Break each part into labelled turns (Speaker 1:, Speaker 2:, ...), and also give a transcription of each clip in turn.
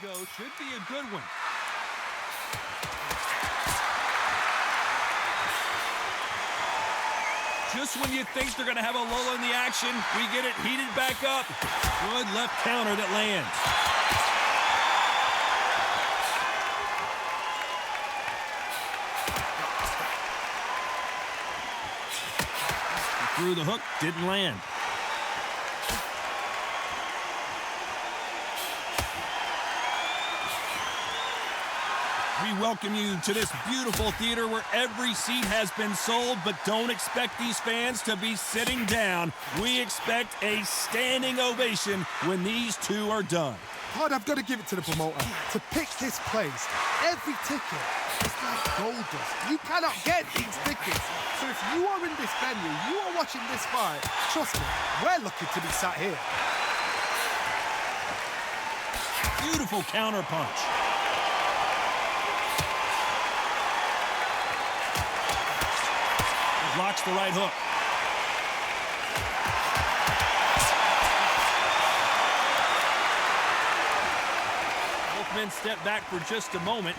Speaker 1: go. Should be a good one. Just when you think they're going to have a lull in the action, we get it heated back up. Good left counter that lands. Through the hook, didn't land. We welcome you to this beautiful theater where every seat has been sold, but don't expect these fans to be sitting down. We expect a standing ovation when these two are done.
Speaker 2: Todd, I've got to give it to the promoter. To pick this place, every ticket is like gold dust. You cannot get these tickets. So if you are in this venue, you are watching this fight, trust me, we're lucky to be sat here.
Speaker 1: Beautiful counter punch. Blocks the right hook. Both men step back for just a moment.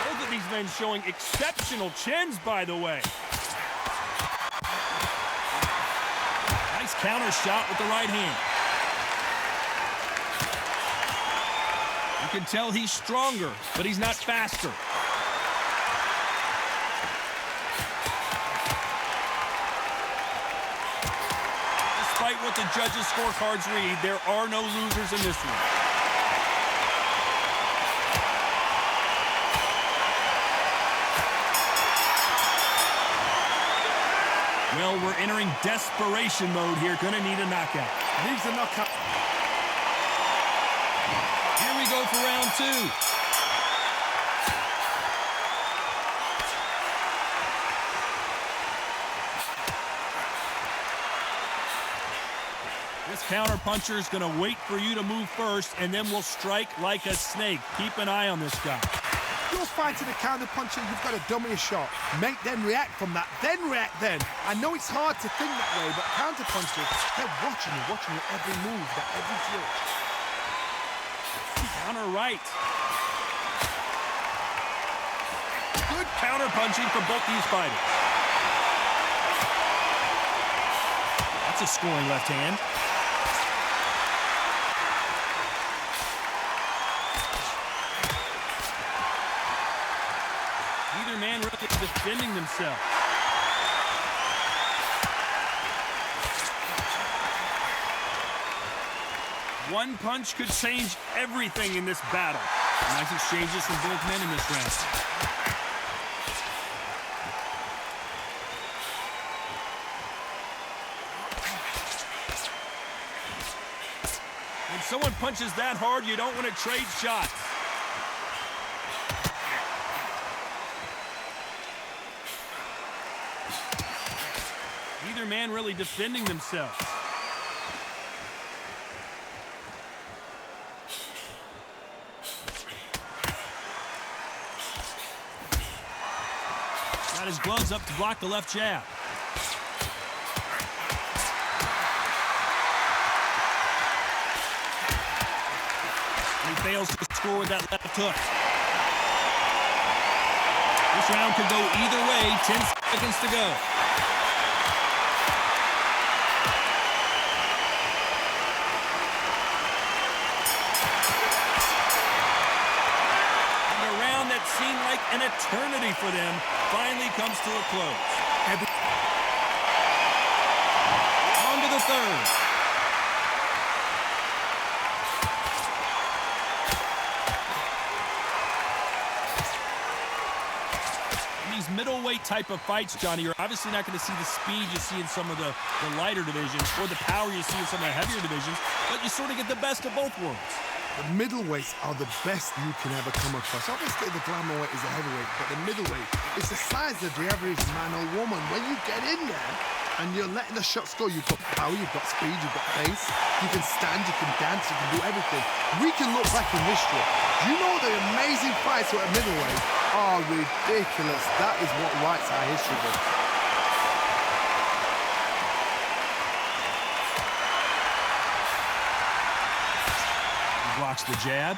Speaker 1: Both of these men showing exceptional chins, by the way. Nice counter shot with the right hand. You can tell he's stronger, but he's not faster. Despite what the judges' scorecards read, there are no losers in this one. Well, we're entering desperation mode here. Gonna need a knockout.
Speaker 2: Needs a knockout.
Speaker 1: Here we go for round two. This counterpuncher is going to wait for you to move first, and then will strike like a snake. Keep an eye on this guy.
Speaker 2: You're fighting a counterpuncher, you've got to dummy a shot. Make them react from that, then react then. I know it's hard to think that way, but counterpunchers, they're watching you every move, that every drill.
Speaker 1: Counter right. Good counter punching from both these fighters. That's a scoring left hand. Neither man really defending themselves. One punch could change everything in this battle. Nice exchanges from both men in this round. When someone punches that hard, you don't want to trade shots. Neither man really defending themselves. Got his gloves up to block the left jab. He fails to score with that left hook. This round could go either way. 10 seconds to go. Seemed like an eternity for them finally comes to a close. On to the third. In these middleweight type of fights, Johnny, you're obviously not going to see the speed you see in some of the lighter divisions or the power you see in some of the heavier divisions, but you sort of get the best of both worlds.
Speaker 2: The middleweights are the best you can ever come across. Obviously, the glamour weight is the heavyweight, but the middleweight is the size of the average man or woman. When you get in there and you're letting the shots go, you've got power, you've got speed, you've got pace, you can stand, you can dance, you can do everything. We can look back in history. You know the amazing fights at middleweight are ridiculous. That is what writes our history book.
Speaker 1: blocks the jab.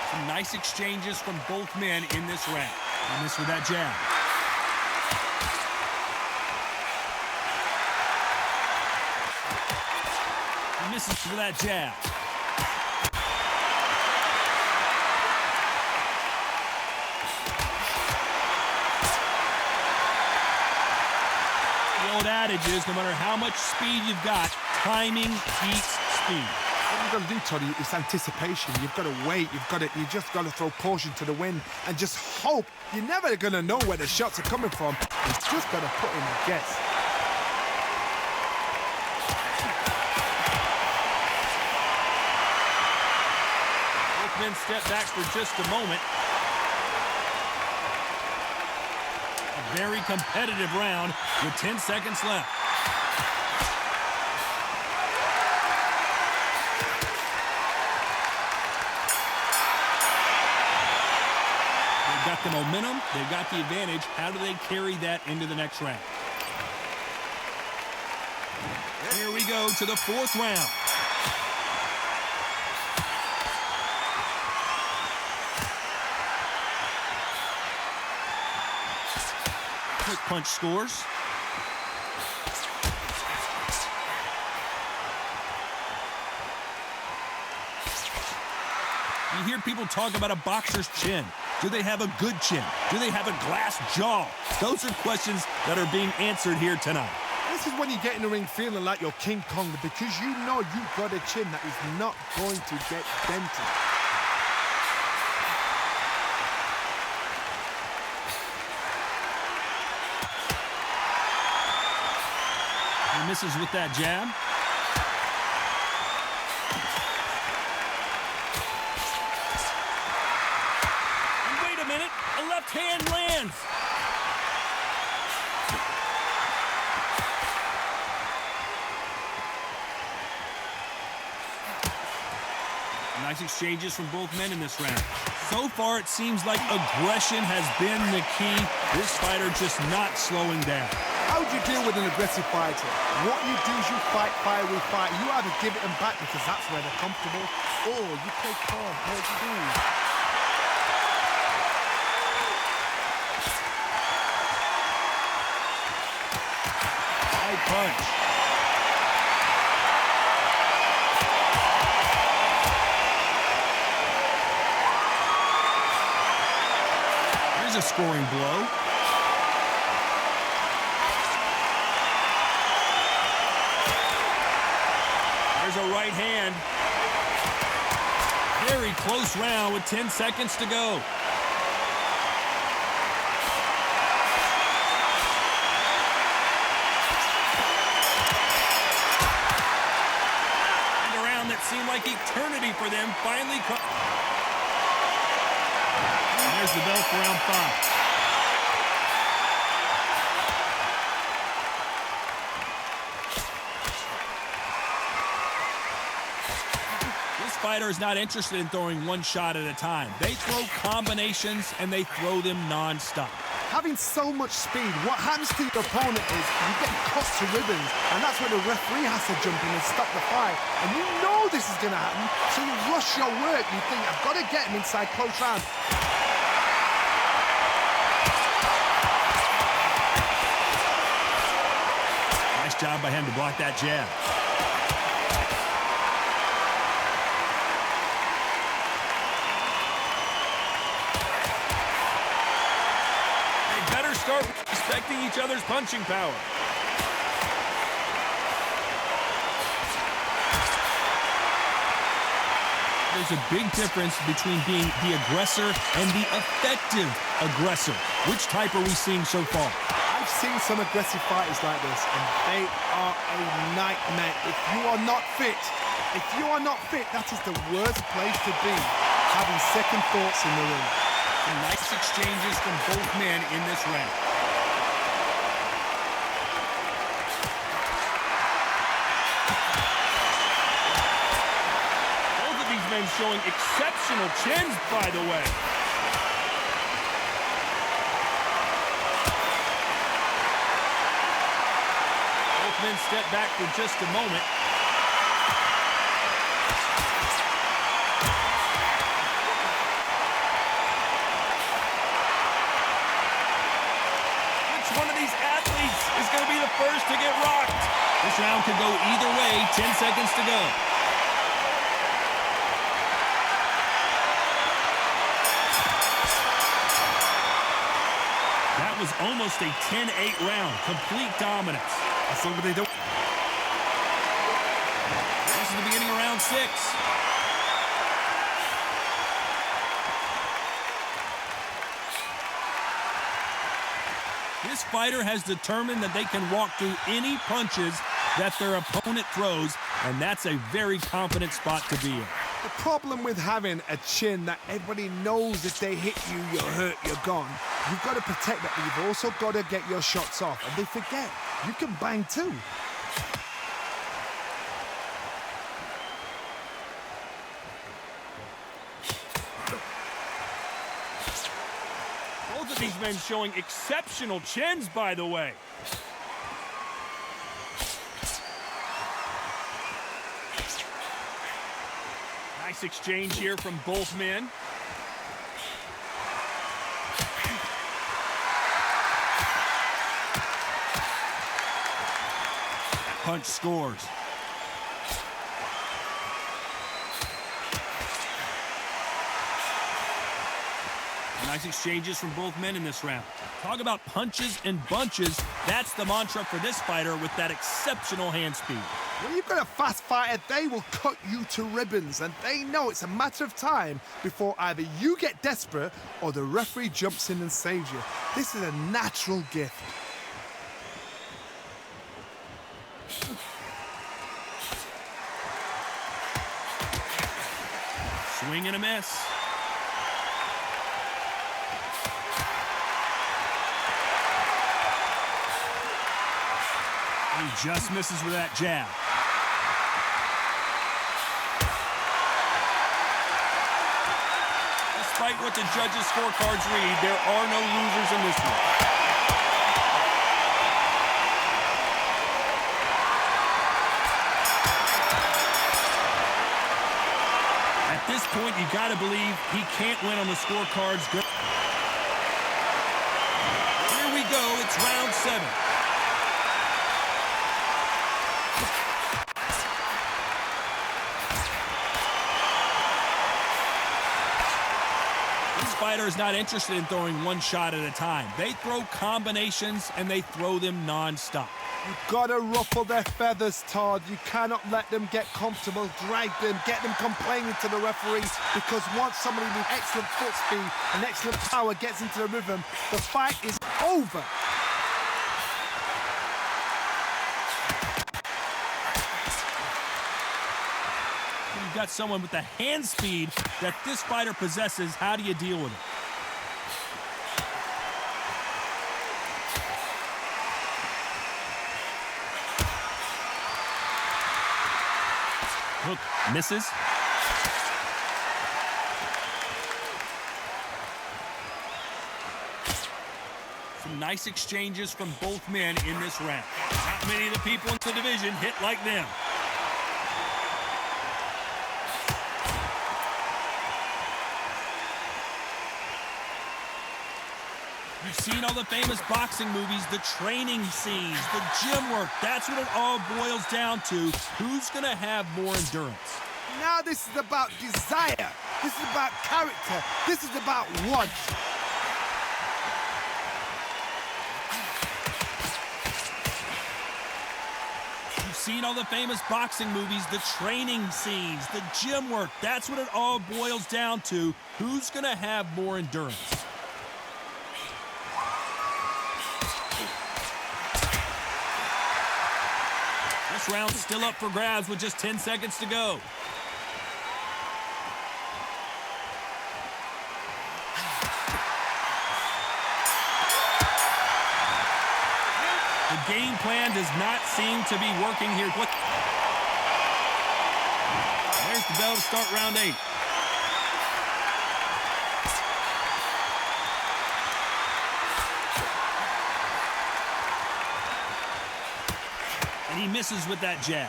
Speaker 1: Some nice exchanges from both men in this round. He missed with that jab. He misses with that jab. The old adage is, no matter how much speed you've got, timing beats speed.
Speaker 2: What you've got to do, Toddy, is anticipation. You've got to wait. You just got to throw caution to the wind and just hope. You're never going to know where the shots are coming from. You've just got to put in a guess.
Speaker 1: Both men step back for just a moment. A very competitive round with 10 seconds left. They've got the momentum, they've got the advantage. How do they carry that into the next round? Here we go to the fourth round. Quick punch scores. You hear people talk about a boxer's chin. Do they have a good chin? Do they have a glass jaw? Those are questions that are being answered here tonight.
Speaker 2: This is when you get in the ring feeling like you're King Kong, because you know you've got a chin that is not going to get dented.
Speaker 1: He misses with that jab. A left hand lands. Nice exchanges from both men in this round. So far, it seems like aggression has been the key. This fighter just not slowing down.
Speaker 2: How do you deal with an aggressive fighter? What you do is you fight, fire with fight. You either give it them back because that's where they're comfortable, or you play calm. How do you do?
Speaker 1: Punch. Here's a scoring blow. There's a right hand. Very close round with 10 seconds to go. Seemed like eternity for them. Finally, and there's the bell for round 5. This fighter is not interested in throwing one shot at a time. They throw combinations and they throw them non-stop.
Speaker 2: Having so much speed, what happens to your opponent is you get cut to ribbons, and that's where the referee has to jump in and stop the fight. And you know this is going to happen, so you rush your work. You think, I've got to get him inside close round.
Speaker 1: Nice job by him to block that jab. Start respecting each other's punching power. There's a big difference between being the aggressor and the effective aggressor. Which type are we seeing so far?
Speaker 2: I've seen some aggressive fighters like this, and they are a nightmare. If you are not fit, that is the worst place to be, having second thoughts in the ring.
Speaker 1: Some nice exchanges from both men in this round. Both of these men showing exceptional chins, by the way. men step back for just a moment. Which one of these athletes is going to be the first to get rocked? This round could go either way. 10 seconds to go. That was almost a 10-8 round. Complete dominance.
Speaker 2: That's what they do.
Speaker 1: This is the beginning of round 6. This fighter has determined that they can walk through any punches that their opponent throws, and that's a very confident spot to be in.
Speaker 2: The problem with having a chin that everybody knows if they hit you, you're hurt, you're gone. You've got to protect that, but you've also got to get your shots off. And they forget, you can bang too.
Speaker 1: Both of these men showing exceptional chins, by the way. Nice exchange here from both men. Punch scores. Nice exchanges from both men in this round. Talk about punches and bunches. That's the mantra for this fighter with that exceptional hand speed.
Speaker 2: When you've got a fast fighter, they will cut you to ribbons, and they know it's a matter of time before either you get desperate or the referee jumps in and saves you. This is a natural gift.
Speaker 1: Swing and a miss. He just misses with that jab. Despite what the judges' scorecards read, there are no losers in this one. At this point, you got to believe he can't win on the scorecards. Here we go. It's round 7. Fighter is not interested in throwing one shot at a time. They throw combinations and they throw them non-stop.
Speaker 2: You've got to ruffle their feathers, Todd. You cannot let them get comfortable, drag them, get them complaining to the referee, because once somebody with excellent foot speed and excellent power gets into the rhythm, the fight is over.
Speaker 1: You've got someone with the hand speed that this fighter possesses. How do you deal with it? Hook misses. Some nice exchanges from both men in this round. Not many of the people in the division hit like them. You've seen all the famous boxing movies, the training scenes, the gym work. That's what it all boils down to. Who's going to have more endurance?
Speaker 2: Now this is about desire. This is about character. This is about want.
Speaker 1: You've seen all the famous boxing movies, the training scenes, the gym work. That's what it all boils down to. Who's going to have more endurance? This round's still up for grabs with just 10 seconds to go. The game plan does not seem to be working here. There's the bell to start round 8. And He misses with that jab.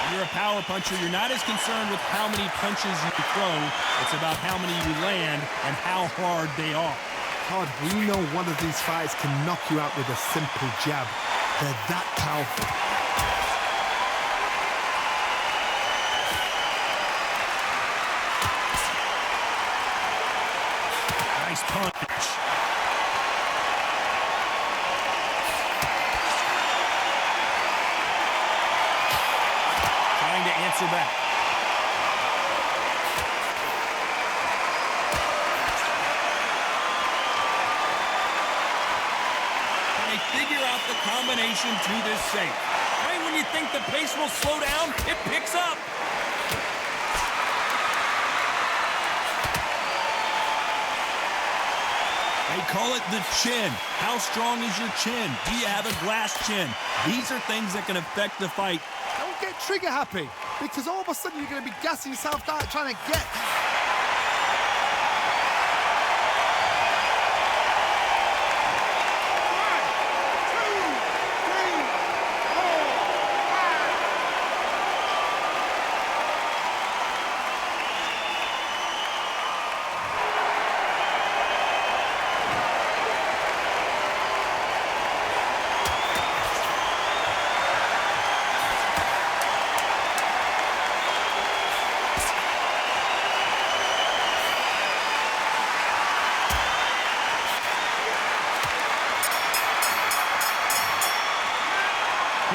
Speaker 1: When you're a power puncher, you're not as concerned with how many punches you throw. It's about how many you land and how hard they are.
Speaker 2: Todd, we know one of these fights can knock you out with a simple jab. They're that powerful.
Speaker 1: Nice punch. Trying to answer back. Can they figure out the combination to this safe? Right when you think the pace will slow down, it picks up. They call it the chin. How strong is your chin? Do you have a glass chin? These are things that can affect the fight.
Speaker 2: Don't get trigger happy, because all of a sudden you're going to be gassing yourself out trying to get.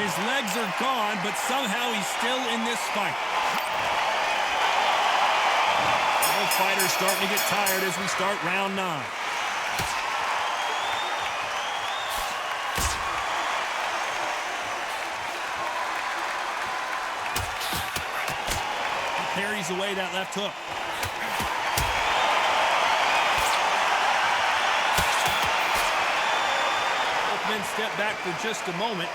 Speaker 1: His legs are gone, but somehow he's still in this fight. Both fighters starting to get tired as we start round 9. He parries away that left hook. Both men step back for just a moment.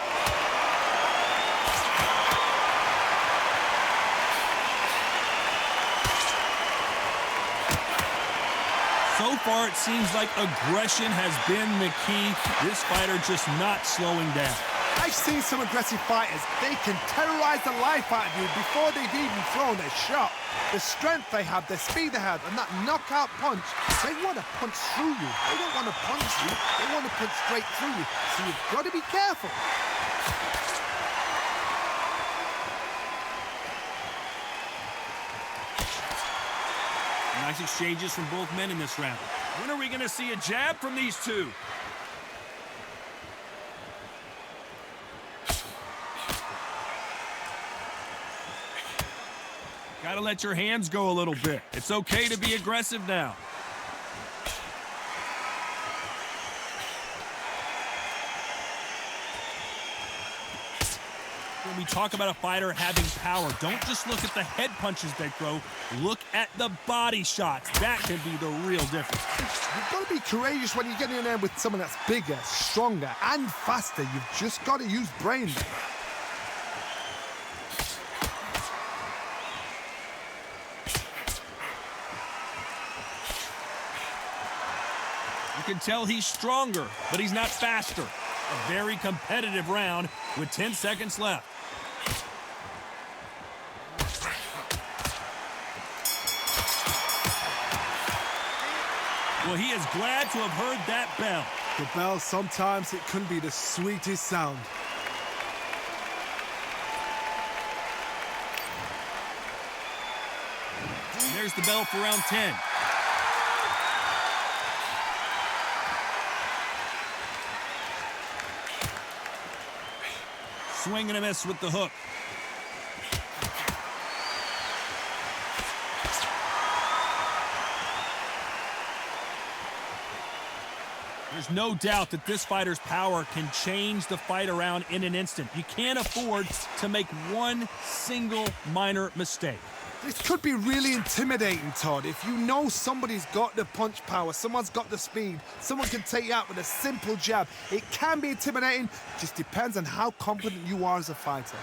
Speaker 1: So far, it seems like aggression has been the key. This fighter just not slowing down.
Speaker 2: I've seen some aggressive fighters. They can terrorize the life out of you before they've even thrown a shot. The strength they have, the speed they have, and that knockout punch, they want to punch through you. They don't want to punch you. They want to punch straight through you. So you've got to be careful.
Speaker 1: Nice exchanges from both men in this round. When are we going to see a jab from these two? Got to let your hands go a little bit. It's okay to be aggressive now. When we talk about a fighter having power, don't just look at the head punches they throw. Look at the body shots. That can be the real difference.
Speaker 2: You've got to be courageous when you get in there with someone that's bigger, stronger, and faster. You've just got to use brain.
Speaker 1: You can tell he's stronger, but he's not faster. A very competitive round with 10 seconds left. Well, he is glad to have heard that bell.
Speaker 2: The bell, sometimes it can be the sweetest sound.
Speaker 1: And there's the bell for round 10. Swing and a miss with the hook. There's no doubt that this fighter's power can change the fight around in an instant. You can't afford to make one single minor mistake.
Speaker 2: This could be really intimidating, Todd. If you know somebody's got the punch power, someone's got the speed, someone can take you out with a simple jab. It can be intimidating, just depends on how confident you are as a fighter.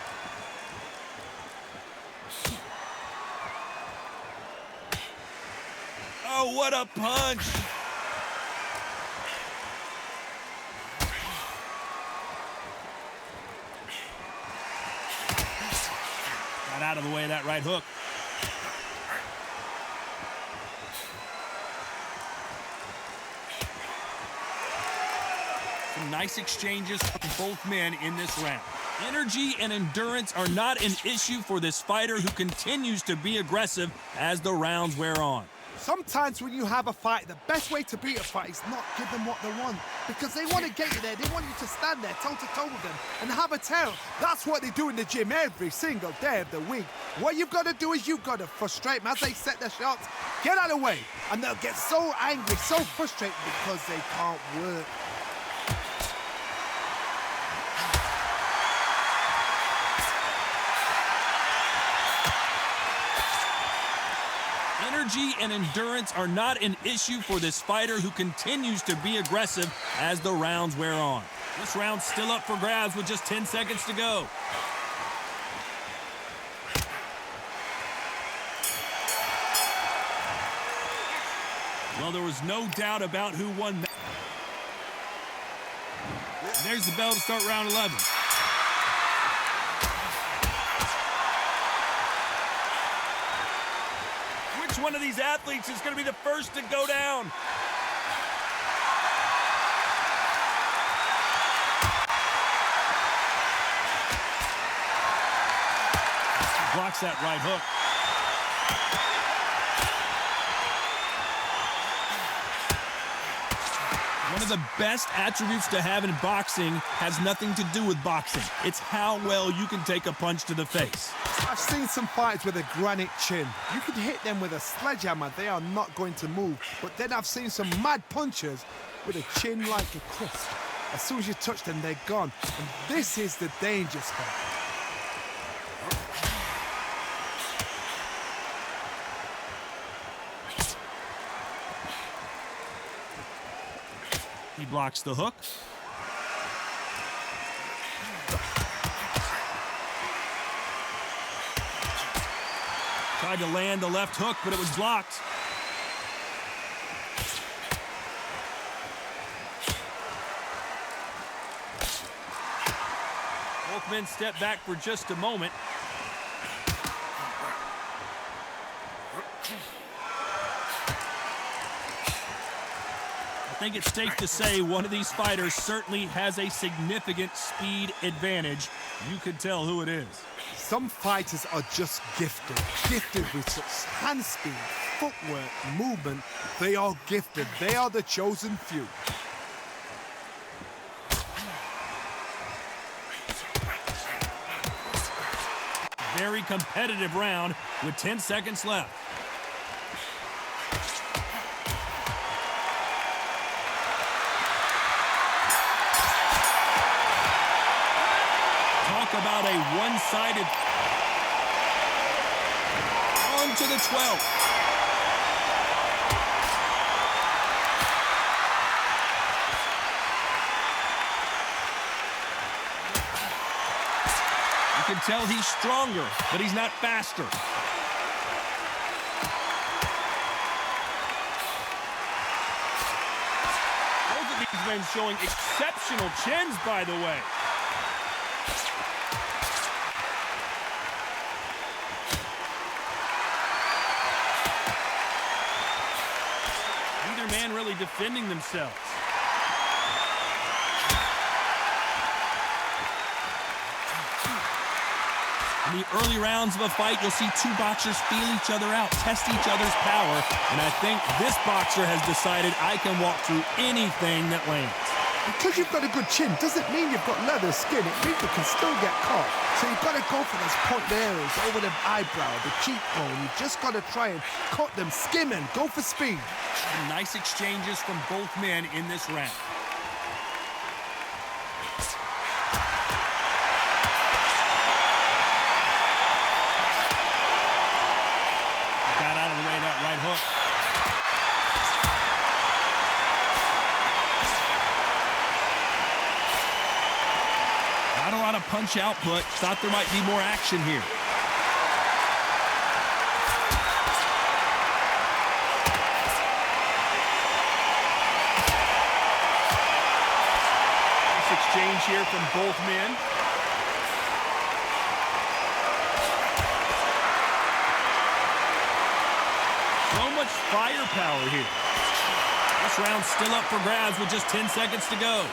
Speaker 1: Oh, what a punch! out of the way of that right hook. Some nice exchanges from both men in this round. Energy and endurance are not an issue for this fighter who continues to be aggressive as the rounds wear on.
Speaker 2: Sometimes when you have a fight, the best way to beat a fight is not give them what they want. Because they want to get you there. They want you to stand there toe-to-toe with them and have a tell. That's what they do in the gym every single day of the week. What you've got to do is you've got to frustrate them as they set their shots. Get out of the way. And they'll get so angry, so frustrated because they can't work.
Speaker 1: Energy and endurance are not an issue for this fighter who continues to be aggressive as the rounds wear on. This round's still up for grabs with just 10 seconds to go. Well, there was no doubt about who won that. There's the bell to start round 11. Which one of these athletes is going to be the first to go down? Blocks that right hook. One of the best attributes to have in boxing has nothing to do with boxing. It's how well you can take a punch to the face.
Speaker 2: I've seen some fighters with a granite chin. You can hit them with a sledgehammer, they are not going to move. But then I've seen some mad punchers with a chin like a crisp. As soon as you touch them, they're gone. And this is the danger spot.
Speaker 1: He blocks the hook. Tried to land the left hook, but it was blocked. Both men step back for just a moment. I think it's safe to say one of these fighters certainly has a significant speed advantage. You can tell who it is.
Speaker 2: Some fighters are just gifted with such hand speed, footwork, movement. They are gifted. They are the chosen few.
Speaker 1: Very competitive round with 10 seconds left. About a one-sided on to the 12th. You can tell he's stronger, but he's not faster. Both of these men showing exceptional chins, by the way. Man really defending themselves. In the early rounds of a fight, you'll see two boxers feel each other out, test each other's power, and I think this boxer has decided I can walk through anything that lands.
Speaker 2: Because you've got a good chin doesn't mean you've got leather skin. It means you can still get caught. So you've got to go for those point areas over the eyebrow, the cheekbone. You've just got to try and cut them, skim and go for speed.
Speaker 1: Some nice exchanges from both men in this round. Got out of the way of that right hook. Not a lot of punch output. Thought there might be more action here. Exchange here from both men. much firepower here. This round's still up for grabs with just 10 seconds to go.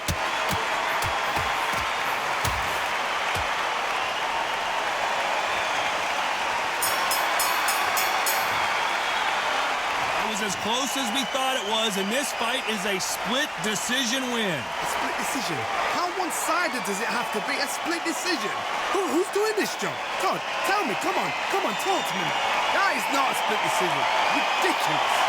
Speaker 1: As close as we thought it was, and this fight is a split decision win.
Speaker 2: A split decision? How one-sided does it have to be? A split decision? Who's doing this job? God, tell me, come on, talk to me. That is not a split decision. Ridiculous.